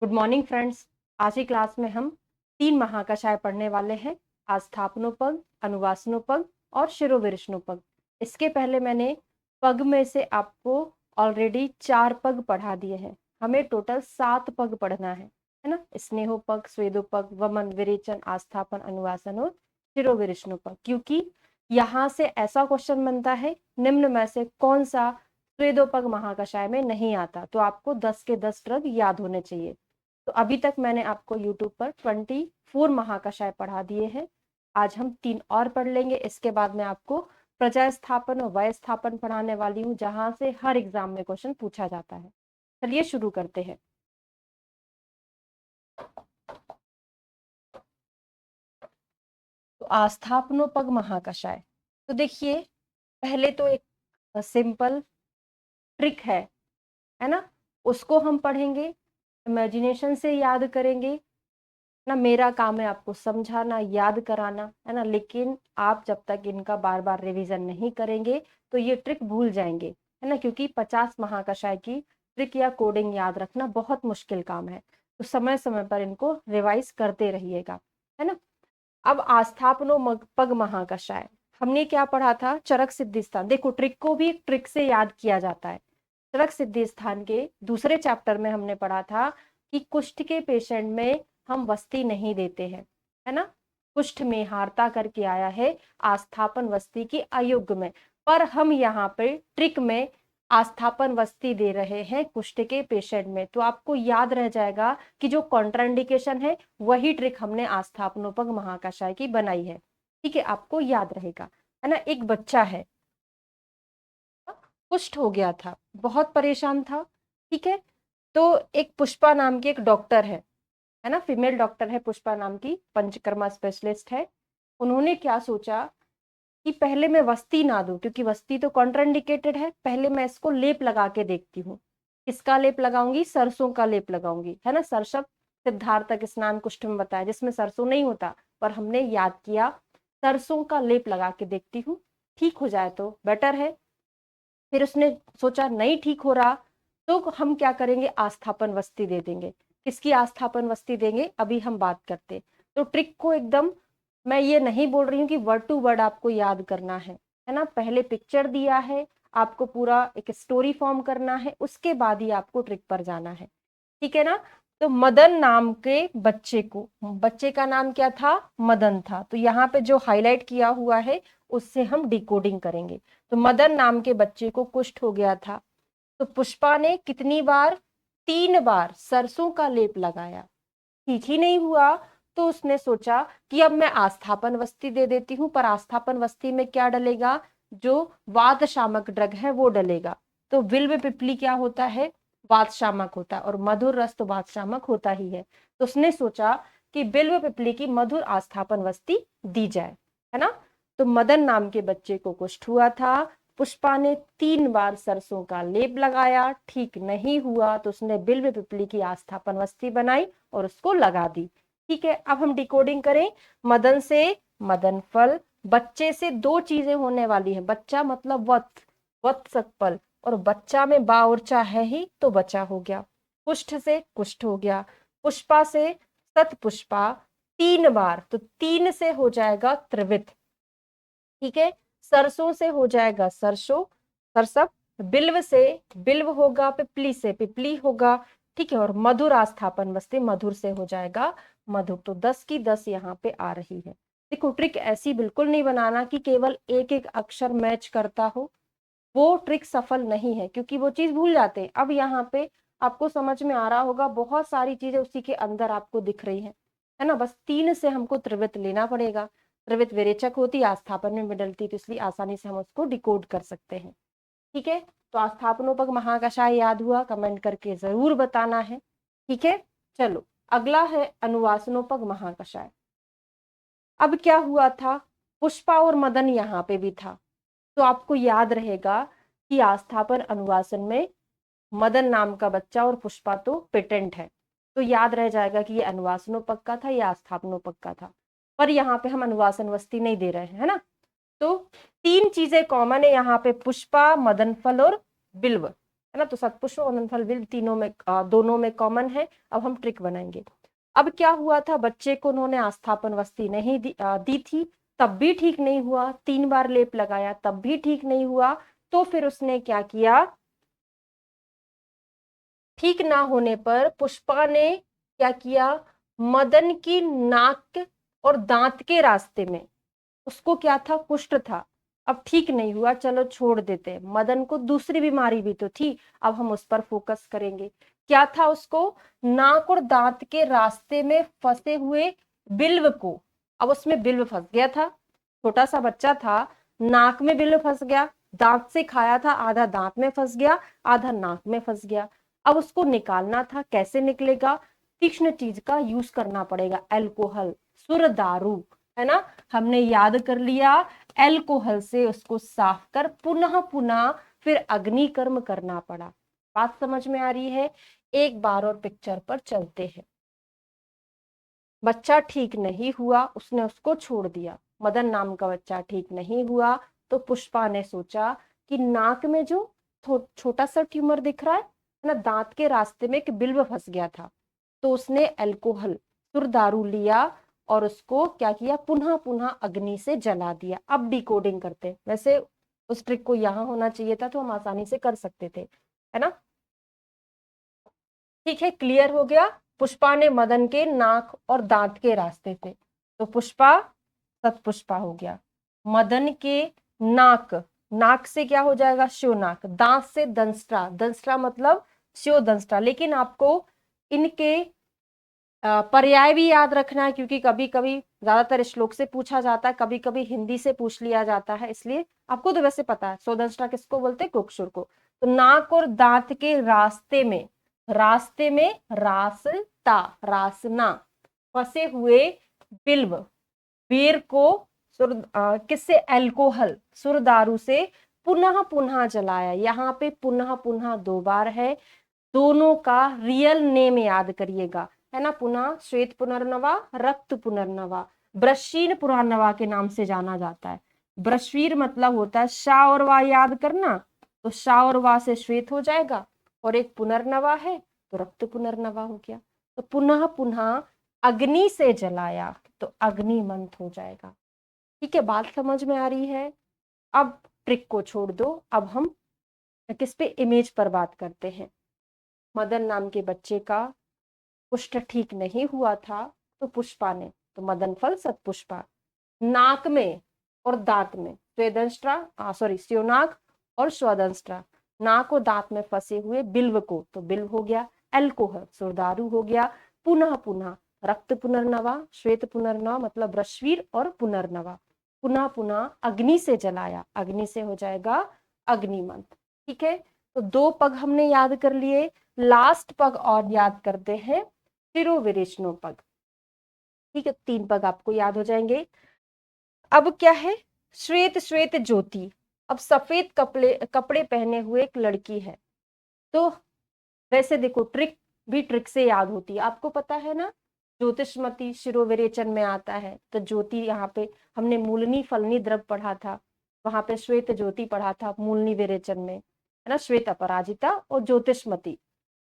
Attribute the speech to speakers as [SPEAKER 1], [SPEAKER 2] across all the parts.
[SPEAKER 1] Good morning friends. आज की class में हम 3 महाकषाय पढ़ने वाले हैं। आस्थापनोपग, अनुवासनोपग और शिरोविरिष्णुपग। इसके पहले मैंने पग में से आपको ऑलरेडी 4 पग पढ़ा दिए हैं। हमें टोटल 7 पग पढ़ना है ना। स्नेहोपग, स्वेदोपग, वमन, विरेचन, आस्थापन, अनुवासन और शिरोविरिष्णुपग। क्योंकि यहाँ से ऐसा क्वेश्चन बनता है, निम्न में से कौन सा स्वेदोपग महाकषाय में नहीं आता, तो आपको 10 के 10 ड्रग याद होने चाहिए। तो अभी तक मैंने आपको YouTube पर 24 महाकषाय पढ़ा दिए हैं। आज हम 3 और पढ़ लेंगे। इसके बाद मैं आपको प्रजा स्थापन और वय स्थापन पढ़ाने वाली हूँ, जहां से हर एग्जाम में क्वेश्चन पूछा जाता है। चलिए शुरू करते हैं। तो आस्थापनोपग महाकषाय, तो देखिए पहले तो एक सिंपल ट्रिक है ना, उसको हम पढ़ेंगे, इमेजिनेशन से याद करेंगे ना। मेरा काम है आपको समझाना, याद कराना, है ना। लेकिन आप जब तक इनका बार बार रिवीजन नहीं करेंगे तो ये ट्रिक भूल जाएंगे, है ना। क्योंकि 50 महाकषाय की ट्रिक या कोडिंग याद रखना बहुत मुश्किल काम है। तो समय समय पर इनको रिवाइज करते रहिएगा, है ना। अब आस्थापनो पग महाकषाय हमने क्या पढ़ा था? चरक सिद्धि स्थान। देखो ट्रिक को भी ट्रिक से याद किया जाता है। चरक सिद्धि स्थान के दूसरे चैप्टर में हमने पढ़ा था कि कुष्ठ के पेशेंट में हम वस्ती नहीं देते हैं, है ना। कुष्ठ में हारता करके आया है आस्थापन वस्ती की अयोग्य में, पर हम यहाँ पे ट्रिक में आस्थापन वस्ती दे रहे हैं कुष्ठ के पेशेंट में। तो आपको याद रह जाएगा कि जो कॉन्ट्राइंडिकेशन है वही ट्रिक हमने आस्थापनोपग महाकषाय की बनाई है। ठीक है, आपको याद रहेगा, है ना। एक बच्चा है, कुष्ठ हो गया था, बहुत परेशान था। ठीक है, तो एक पुष्पा नाम की एक डॉक्टर है ना, फीमेल डॉक्टर है पुष्पा नाम की, पंचकर्मा स्पेशलिस्ट है। उन्होंने क्या सोचा कि पहले मैं वस्ती ना दूं, क्योंकि वस्ती तो कॉन्ट्राइंडिकेटेड है। पहले मैं इसको लेप लगा के देखती हूँ। किसका लेप लगाऊंगी? सरसों का लेप लगाऊंगी, है ना। सरसप सिद्धार्थक स्नान कुष्ठ में बताया, जिसमें सरसों नहीं होता, पर हमने याद किया सरसों का लेप लगा के देखती हूँ, ठीक हो जाए तो बेटर है। फिर उसने सोचा नहीं ठीक हो रहा, तो हम क्या करेंगे? आस्थापन वस्ती दे देंगे। किसकी आस्थापन वस्ती देंगे अभी हम बात करते। तो ट्रिक को एकदम, मैं ये नहीं बोल रही हूँ कि वर्ड टू वर्ड आपको याद करना है ना। पहले पिक्चर दिया है, आपको पूरा एक स्टोरी फॉर्म करना है, उसके बाद ही आपको ट्रिक पर जाना है। ठीक है ना। तो मदन नाम के बच्चे को, बच्चे का नाम क्या था? मदन था। तो यहाँ पे जो हाईलाइट किया हुआ है उससे हम डिकोडिंग करेंगे। तो मदन नाम के बच्चे को कुष्ठ हो गया था। तो पुष्पा ने कितनी बार? 3 बार सरसों का लेप लगाया, ठीक ही नहीं हुआ। तो उसने सोचा कि अब मैं आस्थापन वस्ती दे देती हूँ, पर आस्थापन वस्ती में क्या डलेगा? जो वात शामक ड्रग है वो डलेगा। तो विल्व पिपली क्या होता है? वात शामक होता है, और मधुर रस तो वात शामक होता ही है। तो उसने सोचा कि बिल्व पिपली की मधुर आस्थापन वस्ती दी जाए, है ना। तो मदन नाम के बच्चे को कुष्ठ हुआ था। पुष्पा ने 3 बार सरसों का लेप लगाया, ठीक नहीं हुआ, तो उसने बिल्व पिपली की आस्थापन वस्ती बनाई और उसको लगा दी। ठीक है, अब हम डिकोडिंग करें। मदन से मदन फल, बच्चे से 2 चीजें होने वाली है। बच्चा मतलब वत्सकपल, और बच्चा में बा और चा है ही, तो बचा हो गया। कुष्ठ से कुष्ठ हो गया। पुष्पा से सत पुष्पा 3 बार, तो 3 से हो जाएगा त्रिवित। ठीक है, सरसों से हो जाएगा सरसों, सरसप। बिल्व से बिल्व होगा, पिपली से पिपली होगा। ठीक है, और मधुर आस्थापन वस्ती, मधुर से हो जाएगा मधुर। तो 10 की 10 यहाँ पे आ रही है। देखो ट्रिक ऐसी बिल्कुल नहीं बनाना कि केवल एक एक अक्षर मैच करता हो, वो ट्रिक सफल नहीं है, क्योंकि वो चीज भूल जाते हैं। अब यहाँ पे आपको समझ में आ रहा होगा, बहुत सारी चीजें उसी के अंदर आपको दिख रही है ना। बस 3 से हमको त्रिवृत लेना पड़ेगा। त्रिवृत विरेचक होती, आस्थापन में बदलती, तो इसलिए आसानी से हम उसको डिकोड कर सकते हैं। ठीक है, तो आस्थापनोपग महाकषाय याद हुआ? कमेंट करके जरूर बताना है। ठीक है, चलो अगला है अनुवासनोपग महाकषाय। अब क्या हुआ था? पुष्पा और मदन यहाँ पे भी था। तो आपको याद रहेगा कि आस्थापन अनुवासन में मदन नाम का बच्चा और पुष्पा तो पेटेंट है। तो याद रह जाएगा कि ये अनुवासनोपग का था, या आस्थापनोपग का था। पर यहाँ पे हम अनुवासन वस्ती नहीं दे रहे हैं, है ना। तो 3 चीजें कॉमन है यहाँ पे, पुष्पा, मदन फल और बिल्व, है ना। तो सतपुष्प और मदन फल बिल्व तीनों में दोनों में कॉमन है। अब हम ट्रिक बनाएंगे। अब क्या हुआ था, बच्चे को उन्होंने आस्थापन वस्ती नहीं दी थी, तब भी ठीक नहीं हुआ। 3 बार लेप लगाया तब भी ठीक नहीं हुआ। तो फिर उसने क्या किया, ठीक ना होने पर पुष्पा ने क्या किया, मदन की नाक और दांत के रास्ते में, उसको क्या था, कुष्ठ था। अब ठीक नहीं हुआ, चलो छोड़ देते। मदन को दूसरी बीमारी भी तो थी, अब हम उस पर फोकस करेंगे। क्या था उसको, नाक और दांत के रास्ते में फंसे हुए बिल्व को। अब उसमें बिल्व फंस गया था, छोटा सा बच्चा था, नाक में बिल्व फंस गया, दांत से खाया था, आधा दांत में फंस गया, आधा नाक में फंस गया। अब उसको निकालना था, कैसे निकलेगा, तीक्ष्ण चीज का यूज करना पड़ेगा, अल्कोहल, सुर दारू, है ना। हमने याद कर लिया, अल्कोहल से उसको साफ कर पुनः पुनः फिर अग्नि कर्म करना पड़ा। बात समझ में आ रही है। एक बार और पिक्चर पर चलते हैं। बच्चा ठीक नहीं हुआ, उसने उसको छोड़ दिया। मदन नाम का बच्चा ठीक नहीं हुआ, तो पुष्पा ने सोचा कि नाक में जो छोटा सा ट्यूमर दिख रहा है ना, दांत के रास्ते में एक बिल्व फंस गया था। तो उसने अल्कोहल, सुरदारू लिया और उसको क्या किया, पुनः पुनः अग्नि से जला दिया। अब डिकोडिंग करते, वैसे उस ट्रिक को यहाँ होना चाहिए था तो हम आसानी से कर सकते थे, है ना। ठीक है, क्लियर हो गया। पुष्पा ने मदन के नाक और दांत के रास्ते से, तो पुष्पा सतपुष्पा हो गया। मदन के नाक, नाक से क्या हो जाएगा, शिवनाक, दांत से दंष्ट्रा, दंष्ट्रा मतलब शिव दंष्ट्रा। लेकिन आपको इनके पर्याय भी याद रखना है, क्योंकि कभी कभी ज्यादातर श्लोक से पूछा जाता है, कभी कभी हिंदी से पूछ लिया जाता है, इसलिए आपको तो वैसे पता है सोदंष्ट्रा किसको बोलते हैं, कुक्षुर को। तो नाक और दांत के रास्ते में, रास्ते में रास्ता, रासना, फंसे हुए बिल्व, वीर को किससे, अल्कोहल, सुरदारू से पुनः पुनः जलाया। यहाँ पे पुनः पुनः 2 बार है। दोनों का रियल नेम याद करिएगा, है ना। पुनः श्वेत पुनर्नवा, रक्त पुनर्नवा, ब्रशीन पुनर्नवा के नाम से जाना जाता है। ब्रशवीर मतलब होता है शा और वा, याद करना। तो शा और वा से श्वेत हो जाएगा, और एक पुनर्नवा है तो रक्त पुनर्नवा हो गया। तो पुनः पुनः अग्नि से जलाया तो अग्निमंथ हो जाएगा। ठीक है, बात समझ में आ रही है। अब ट्रिक को छोड़ दो, अब हम किस पे, इमेज पर बात करते हैं। मदन नाम के बच्चे का कुष्ठ ठीक नहीं हुआ था, तो पुष्पा ने, तो मदन फल सतपुष्पा, नाक में और दांत में स्वेदंष्ट्रा, सॉरी स्योनाक और स्वदंष्ट्रा, नाक और दांत में फंसे हुए बिल्व को, तो बिल्व हो गया, अल्कोहल सुरदारू हो गया, पुनः पुनः रक्त पुनर्नवा, श्वेत पुनर्नवा मतलब रश्वीर और पुनर्नवा, पुनः पुनः अग्नि से जलाया, अग्नि से हो जाएगा अग्निमंथ। ठीक है, तो 2 पग हमने याद कर लिए। लास्ट पग और याद करते हैं, शिरोविरेचनो पग। ठीक है, 3 पग आपको याद हो जाएंगे। अब क्या है, श्वेत श्वेत ज्योति। अब सफेद कपड़े कपड़े पहने हुए एक लड़की है। तो वैसे देखो, ट्रिक भी ट्रिक से याद होती है, आपको पता है ना। ज्योतिषमती शिरोविरेचन में आता है, तो ज्योति यहाँ पे हमने मूलनी फलनी द्रव पढ़ा था, वहां पे श्वेत ज्योति पढ़ा था मूलनी विरेचन में, है ना, श्वेत अपराजिता और ज्योतिषमती।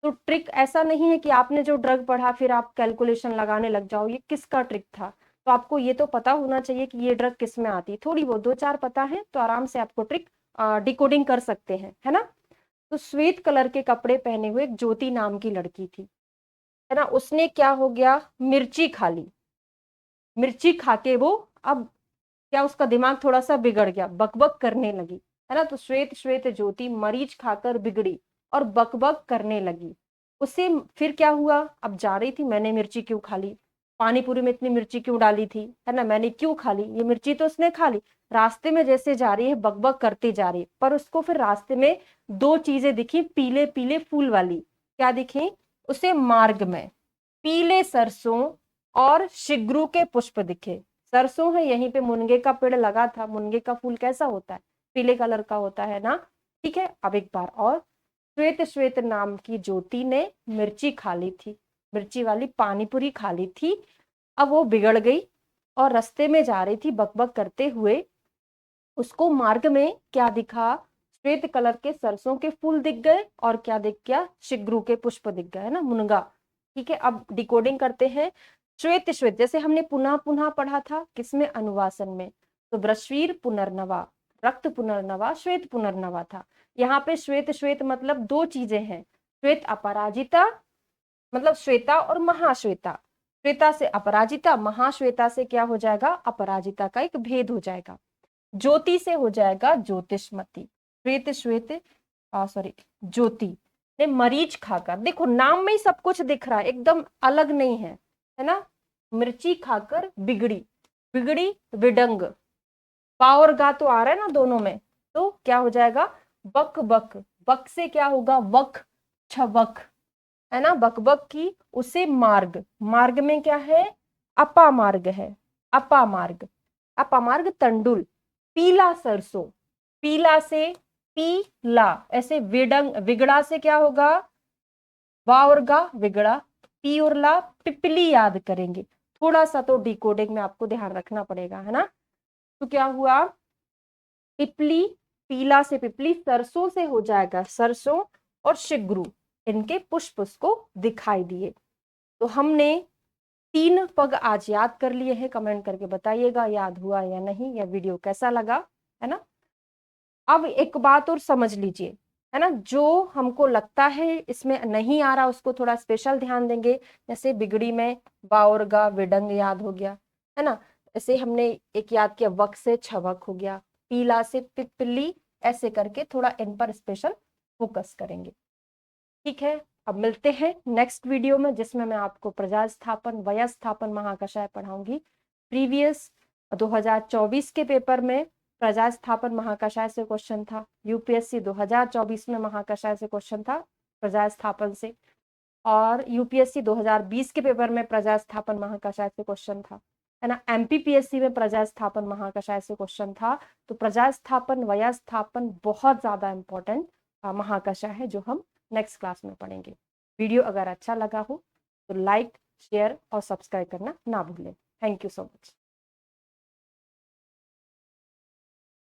[SPEAKER 1] तो ट्रिक ऐसा नहीं है कि आपने जो ड्रग पढ़ा फिर आप कैलकुलेशन लगाने लग जाओ, ये किसका ट्रिक था। तो आपको ये तो पता होना चाहिए कि ये ड्रग किस में आती है, थोड़ी वो 2-4 पता है तो आराम से आपको ट्रिक डिकोडिंग कर सकते हैं, है ना। तो श्वेत कलर के कपड़े पहने हुए एक ज्योति नाम की लड़की थी, है ना। उसने क्या हो गया, मिर्ची खा ली। मिर्ची खा के वो, अब क्या, उसका दिमाग थोड़ा सा बिगड़ गया, बकबक करने लगी, है ना। तो श्वेत श्वेत ज्योति मरीच खाकर बिगड़ी और बकबक करने लगी। उससे फिर क्या हुआ, अब जा रही थी, मैंने मिर्ची क्यों खा ली, पानी पूरी में इतनी मिर्ची क्यों डाली थी, है ना, मैंने क्यों खा ली, ये मिर्ची तो उसने खा ली। रास्ते में जैसे जा रही है बकबक करती जा रही है, पर उसको फिर रास्ते में 2 चीजें दिखी, पीले पीले फूल वाली। क्या दिखी उसे, मार्ग में पीले सरसों और शिग्रू के पुष्प दिखे। सरसों है, यहीं पे मुनगे का पेड़ लगा था, मुनगे का फूल कैसा होता है, पीले कलर का होता है ना। ठीक है, अब एक बार और, श्वेत श्वेत नाम की ज्योति ने मिर्ची खा ली थी, मिर्ची वाली पानीपुरी खा ली थी। अब वो बिगड़ गई और रास्ते में जा रही थी बकबक करते हुए, उसको मार्ग में क्या दिखा, श्वेत कलर के सरसों के फूल दिख गए और क्या दिख गया, शिग्रू के पुष्प दिख गए, है ना, मुनगा। ठीक है, अब डिकोडिंग करते हैं। श्वेत श्वेत जैसे हमने पुनः पुनः पढ़ा था, किसमें, अनुवासन में, तो ब्रश्वीर पुनर्नवा, रक्त पुनर्नवा, श्वेत पुनर्नवा था। यहाँ पे श्वेत श्वेत मतलब दो चीजें हैं, श्वेत अपराजिता मतलब श्वेता और महाश्वेता, श्वेता से अपराजिता, महाश्वेता से क्या हो जाएगा, अपराजिता का एक भेद हो जाएगा। ज्योति से हो जाएगा ज्योतिषमती। श्वेत श्वेत सॉरी ज्योति ने मरीच खाकर, देखो नाम में ही सब कुछ दिख रहा है, एकदम अलग नहीं है ना। मिर्ची खाकर बिगड़ी, बिगड़ी विडंग, पा और गा तो आ रहा है ना दोनों में, तो क्या हो जाएगा, बक बक, बक से क्या होगा, वक छवक, है ना, बक बक की, उसे मार्ग, मार्ग में क्या है, अपा मार्ग है, अपा मार्ग, अपा मार्ग तंडुल, पीला सरसों, पीला से पीला, ऐसे विडंग, विगड़ा से क्या होगा, वा और गा विगड़ा, पी और ला पिपली याद करेंगे, थोड़ा सा तो डिकोडिंग में आपको ध्यान रखना पड़ेगा, है ना। तो क्या हुआ, पिपली, पीला से पिपली, सरसों से हो जाएगा सरसों, और शिग्रू, इनके पुष्प उसको दिखाई दिए। तो हमने 3 पग आज याद कर लिए हैं, कमेंट करके बताइएगा याद हुआ या नहीं, या वीडियो कैसा लगा, है ना। अब एक बात और समझ लीजिए, है ना, जो हमको लगता है इसमें नहीं आ रहा उसको थोड़ा स्पेशल ध्यान देंगे। जैसे बिगड़ी में बाउरगा विडंग याद हो गया, है ना, ऐसे हमने एक याद किया, वक से छवक हो गया, पीला से पिपली, ऐसे करके थोड़ा इन पर स्पेशल फोकस करेंगे। ठीक है, अब मिलते हैं नेक्स्ट वीडियो में, जिसमें मैं आपको प्रजास्थापन वयस्थापन महाकषाय पढ़ाऊंगी। प्रीवियस 2024 के पेपर में प्रजास्थापन महाकषाय से क्वेश्चन था, यूपीएससी 2024 में महाकषाय से क्वेश्चन था प्रजास्थापन से, और यूपीएससी 2020 के पेपर में प्रजास्थापन महाकषाय से क्वेश्चन था, है ना। एमपीपीएससी में प्रजास्थापन महाकषाय से क्वेश्चन था। तो प्रजास्थापन वयस्थापन बहुत ज्यादा इंपॉर्टेंट महाकषाय है, जो हम नेक्स्ट क्लास में पढ़ेंगे। वीडियो अगर अच्छा लगा हो तो लाइक, शेयर और सब्सक्राइब करना ना भूलें। Thank you so much.